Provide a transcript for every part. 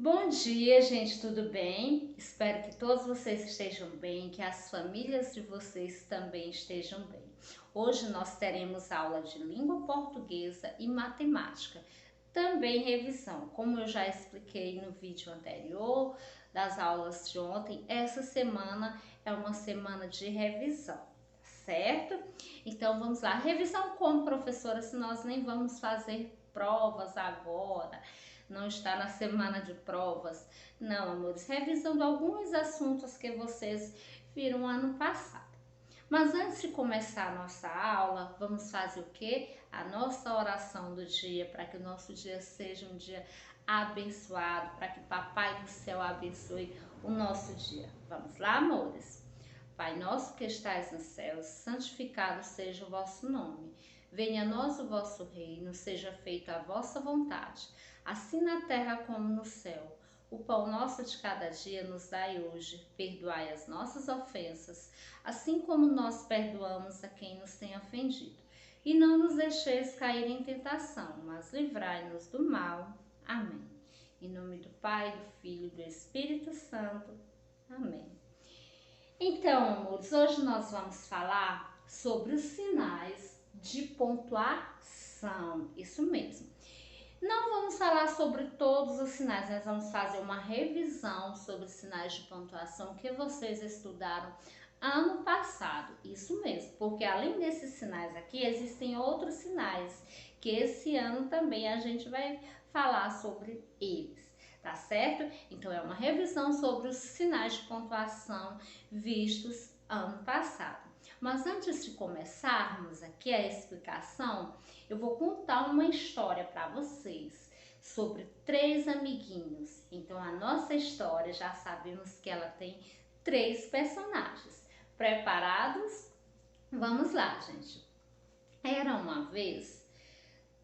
Bom dia, gente, tudo bem? Espero que todos vocês estejam bem, que as famílias de vocês também estejam bem. Hoje nós teremos aula de língua portuguesa e matemática, também revisão. Como eu já expliquei no vídeo anterior das aulas de ontem, essa semana é uma semana de revisão, certo? Então vamos lá, revisão como professora, se nós nem vamos fazer provas agora, não está na semana de provas. Não, amores, revisando alguns assuntos que vocês viram ano passado. Mas antes de começar a nossa aula, vamos fazer o quê? A nossa oração do dia, para que o nosso dia seja um dia abençoado, para que Papai do Céu abençoe o nosso dia. Vamos lá, amores? Pai nosso que estais nos céus, santificado seja o vosso nome. Venha a nós o vosso reino, seja feita a vossa vontade, assim na terra como no céu. O pão nosso de cada dia nos dai hoje. Perdoai as nossas ofensas, assim como nós perdoamos a quem nos tem ofendido. E não nos deixeis cair em tentação, mas livrai-nos do mal. Amém. Em nome do Pai, do Filho e do Espírito Santo. Amém. Então, amores, hoje nós vamos falar sobre os sinais de pontuação. Isso mesmo. Não vamos falar sobre todos os sinais, nós vamos fazer uma revisão sobre os sinais de pontuação que vocês estudaram ano passado. Isso mesmo, porque além desses sinais aqui, existem outros sinais que esse ano também a gente vai falar sobre eles, tá certo? Então é uma revisão sobre os sinais de pontuação vistos ano passado. Mas antes de começarmos aqui a explicação, eu vou contar uma história para vocês sobre três amiguinhos. Então a nossa história já sabemos que ela tem três personagens. Preparados? Vamos lá, gente. Era uma vez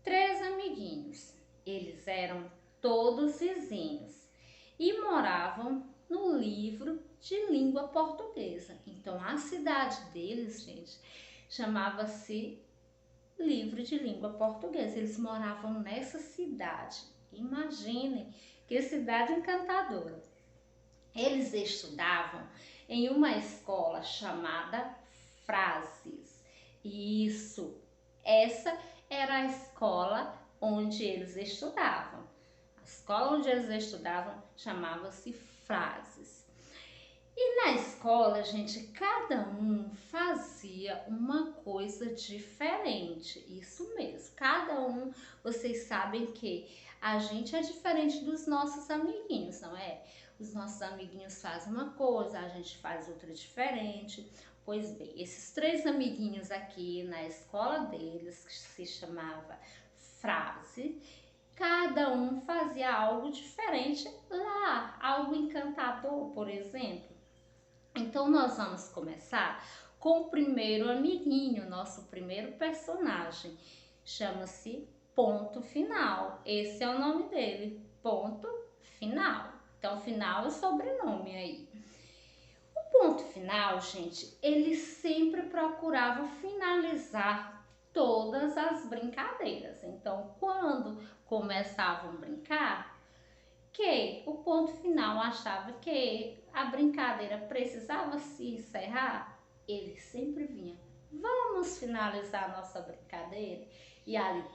três amiguinhos. Eles eram todos vizinhos e moravam no livro de língua portuguesa. Então a cidade deles, gente, chamava-se Livro de Língua Portuguesa. Eles moravam nessa cidade. Imaginem que cidade encantadora. Eles estudavam em uma escola chamada Frases. Isso, essa era a escola onde eles estudavam. A escola onde eles estudavam chamava-se Frases. E na escola, gente, cada um fazia uma coisa diferente. Isso mesmo. Cada um, vocês sabem que a gente é diferente dos nossos amiguinhos, não é? Os nossos amiguinhos fazem uma coisa, a gente faz outra diferente. Pois bem, esses três amiguinhos aqui na escola deles, que se chamava Frase, cada um fazia algo diferente lá, algo encantador, por exemplo. Então nós vamos começar com o primeiro amiguinho, nosso primeiro personagem. Chama-se Ponto Final. Esse é o nome dele, Ponto Final. Então, final é o sobrenome aí. O Ponto Final, gente, ele sempre procurava finalizar todas as brincadeiras. Então, quando começavam a brincar, que o Ponto Final achava que a brincadeira precisava se encerrar, ele sempre vinha: vamos finalizar a nossa brincadeira? E ali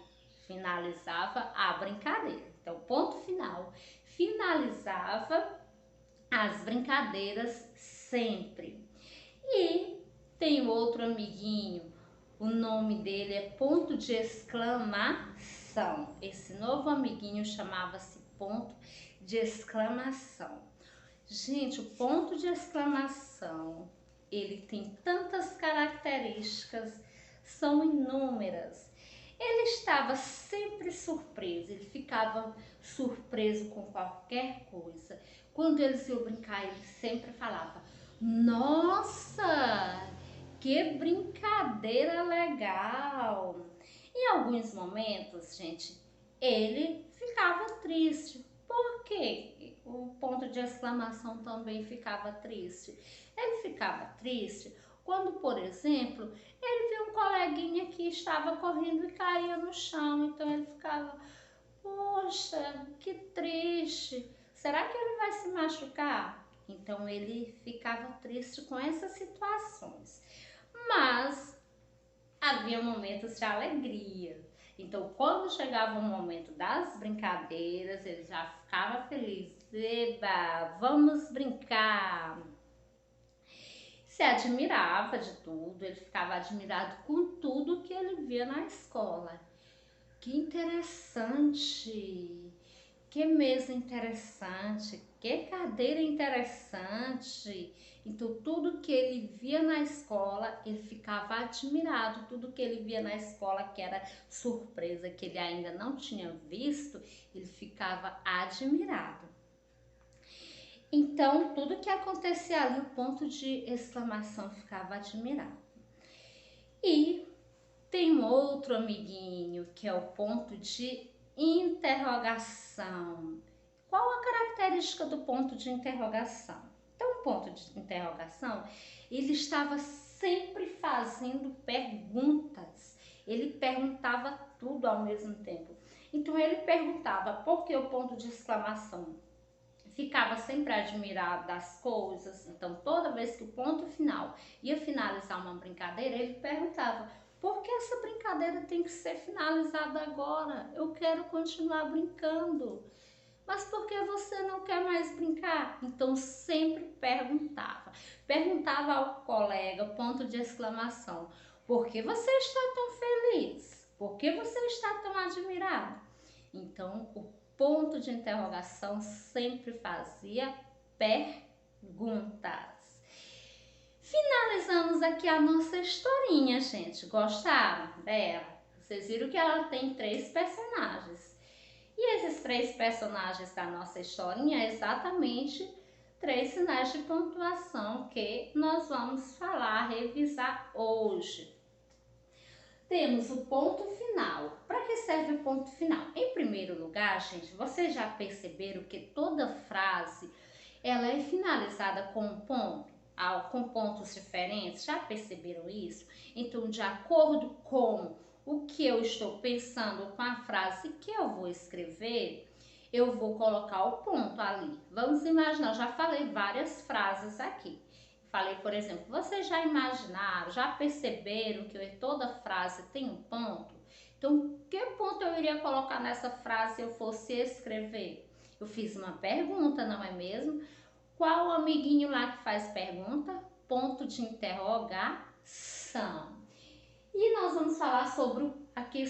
finalizava a brincadeira. Então, Ponto Final finalizava as brincadeiras sempre. E tem outro amiguinho, o nome dele é Ponto de Exclamação. Esse novo amiguinho chamava-se Ponto de Exclamação. Gente, o ponto de exclamação, ele tem tantas características, são inúmeras. Ele estava sempre surpreso, ele ficava surpreso com qualquer coisa. Quando eles iam brincar, ele sempre falava: nossa, que brincadeira legal! Em alguns momentos, gente, ele ficava triste. Por quê? O ponto de exclamação também ficava triste. Ele ficava triste quando, por exemplo, ele viu um coleguinha que estava correndo e caía no chão. Então ele ficava: poxa, que triste. Será que ele vai se machucar? Então ele ficava triste com essas situações. Mas havia momentos de alegria. Então, quando chegava o momento das brincadeiras, ele já ficava feliz. Eba, vamos brincar! Se admirava de tudo, ele ficava admirado com tudo que ele via na escola. Que interessante! Que mesa interessante! Que cadeira interessante! Então, tudo que ele via na escola, ele ficava admirado. Tudo que ele via na escola, que era surpresa, que ele ainda não tinha visto, ele ficava admirado. Então, tudo que acontecia ali, o ponto de exclamação ficava admirado. E tem um outro amiguinho, que é o ponto de interrogação. Qual a característica do ponto de interrogação? Então, o ponto de interrogação, ele estava sempre fazendo perguntas. Ele perguntava tudo ao mesmo tempo. Então, ele perguntava por que o ponto de exclamação? Ficava sempre admirado das coisas. Então, toda vez que o ponto final ia finalizar uma brincadeira, ele perguntava: por que essa brincadeira tem que ser finalizada agora? Eu quero continuar brincando. Mas por que você não quer mais brincar? Então sempre perguntava. Perguntava ao colega, ponto de exclamação: por que você está tão feliz? Por que você está tão admirado? Então o ponto de interrogação sempre fazia perguntas. Finalizamos aqui a nossa historinha, gente. Gostaram dela? Vocês viram que ela tem 3 personagens. E esses 3 personagens da nossa historinha é exatamente 3 sinais de pontuação que nós vamos falar, revisar hoje. Temos o ponto final. Para que serve o ponto final? Em primeiro lugar, gente, vocês já perceberam que toda frase ela é finalizada com um ponto? Com pontos diferentes, já perceberam isso? Então, de acordo com o que eu estou pensando com a frase que eu vou escrever, eu vou colocar o ponto ali. Vamos imaginar, eu já falei várias frases aqui. Falei, por exemplo, vocês já imaginaram, já perceberam que toda frase tem um ponto? Então, que ponto eu iria colocar nessa frase se eu fosse escrever? Eu fiz uma pergunta, não é mesmo? Qual o amiguinho lá que faz pergunta? Ponto de interrogação. E nós vamos falar sobre aqui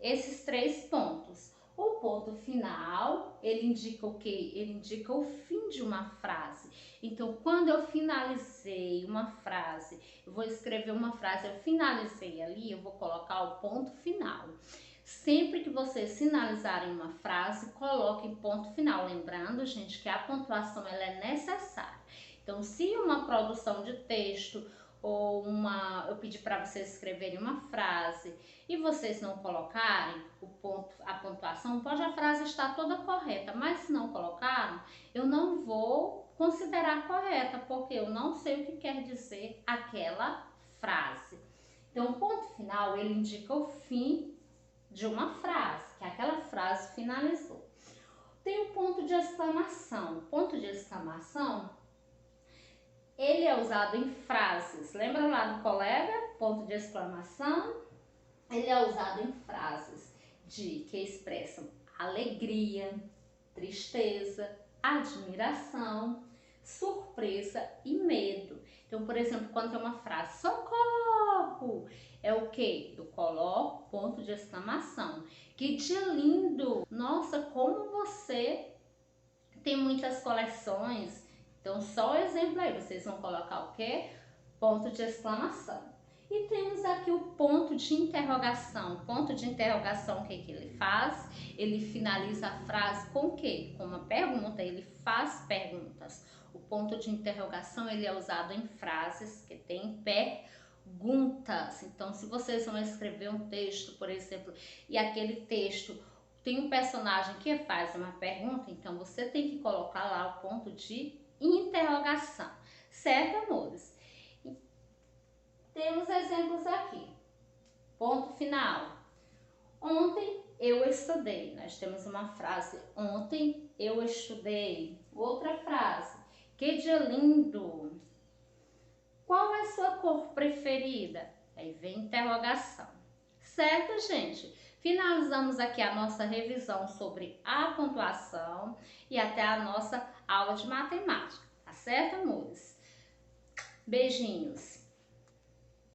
esses 3 pontos. O ponto final, ele indica o quê? Ele indica o fim de uma frase. Então, quando eu finalizei uma frase, eu vou escrever uma frase, eu finalizei ali, eu vou colocar o ponto final. Sempre que vocês finalizarem uma frase, coloquem ponto final. Lembrando, gente, que a pontuação ela é necessária. Então, se uma produção de texto ou eu pedi para vocês escreverem uma frase e vocês não colocarem a pontuação, pode a frase estar toda correta, mas se não colocaram, eu não vou considerar correta, porque eu não sei o que quer dizer aquela frase. Então, o ponto final, ele indica o fim de uma frase, que aquela frase finalizou. Tem o ponto de exclamação. O ponto de exclamação, ele é usado em frases. Lembra lá do colega? Ponto de exclamação. Ele é usado em frases que expressam alegria, tristeza, admiração, surpresa e medo. Então, por exemplo, quando tem uma frase, socorro, é o que? Eu coloco ponto de exclamação. Que dia lindo! Nossa, como você tem muitas coleções. Então, só o exemplo aí, vocês vão colocar o quê? Ponto de exclamação. E temos aqui o ponto de interrogação. Ponto de interrogação, o que ele faz? Ele finaliza a frase com o quê? Com uma pergunta, ele faz perguntas. O ponto de interrogação, ele é usado em frases que tem perguntas. Então, se vocês vão escrever um texto, por exemplo, e aquele texto tem um personagem que faz uma pergunta, então você tem que colocar lá o ponto de interrogação. Certo, amores? Temos exemplos aqui. Ponto final. Ontem eu estudei. Nós temos uma frase: ontem eu estudei. Outra frase. Que dia lindo. Qual é a sua cor preferida? Aí vem interrogação. Certo, gente? Finalizamos aqui a nossa revisão sobre a pontuação e até a nossa aula de matemática. Tá certo, amores? Beijinhos!